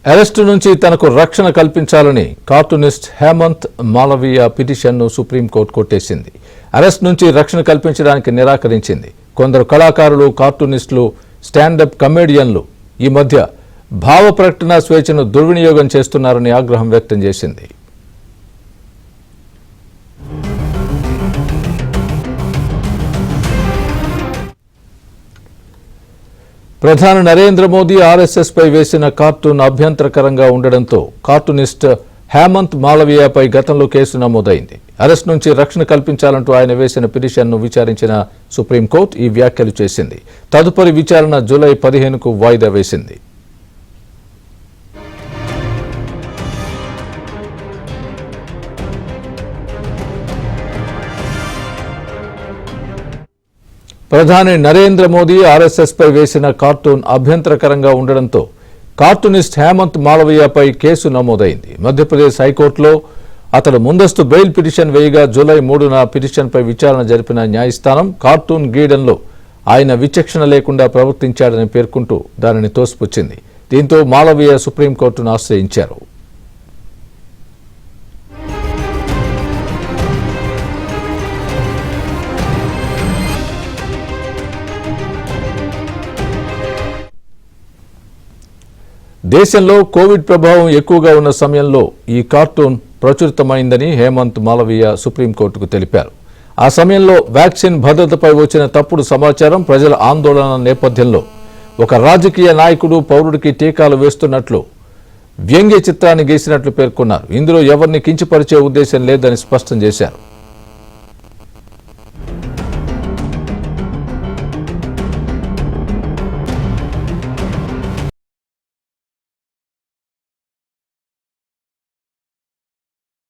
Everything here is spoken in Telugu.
అరెస్టు నుంచి తనకు రక్షణ కల్పించాలని కార్టూనిస్ట్ హేమంత్ మాలవీయ పిటిషన్ను సుప్రీంకోర్టు కొట్టేసింది. అరెస్ట్ నుంచి రక్షణ కల్పించడానికి నిరాకరించింది. కొందరు కళాకారులు, కార్టూనిస్టులు, స్టాండప్ కమెడియన్లు ఈ మధ్య భావ ప్రకటన స్వేచ్ఛను దుర్వినియోగం చేస్తున్నారని ఆగ్రహం వ్యక్తం చేసింది. ప్రధాని నరేంద్ర మోదీ ఆర్ఎస్ఎస్ పై వేసిన కార్టూన్ అభ్యంతరకరంగా ఉండడంతో కార్టూనిస్ట్ హేమంత్ మాలవీయపై గతంలో కేసు నమోదైంది. అరెస్ట్ నుంచి రక్షణ కల్పించాలంటూ ఆయన వేసిన పిటిషన్ను విచారించిన సుప్రీంకోర్టు ఈ వ్యాఖ్యలు చేసింది. తదుపరి విచారణ జూలై 15కు వాయిదా వేసింది. ప్రధాని నరేంద్ర మోదీ ఆర్ఎస్ఎస్ పై వేసిన కార్టూన్ అభ్యంతరకరంగా ఉండడంతో కార్టూనిస్ట్ హేమంత్ మాలవీయపై కేసు నమోదైంది. మధ్యప్రదేశ్ హైకోర్టులో అతడు ముందస్తు బెయిల్ పిటిషన్ వేయగా జూలై 3న పిటిషన్పై విచారణ జరిపిన న్యాయస్థానం కార్టూన్ గీయడంలో ఆయన విచక్షణ లేకుండా ప్రవర్తించాడని పేర్కొంటూ దానిని తోసిపుచ్చింది. దీంతో మాలవీయ సుప్రీంకోర్టును ఆశ్రయించారు. దేశంలో కోవిడ్ ప్రభావం ఎక్కువగా ఉన్న సమయంలో ఈ కార్టూన్ ప్రచురితమైందని హేమంత్ మాలవీయ సుప్రీంకోర్టుకు తెలిపారు. ఆ సమయంలో వ్యాక్సిన్ భద్రతపై వచ్చిన తప్పుడు సమాచారం, ప్రజల ఆందోళన నేపథ్యంలో ఒక రాజకీయ నాయకుడు పౌరుడికి టీకాలు వేస్తున్నట్లు వ్యంగ్య చిత్రాన్ని గీసినట్లు పేర్కొన్నారు. ఇందులో ఎవరిని కించపరిచే ఉద్దేశం లేదని స్పష్టం చేశారు.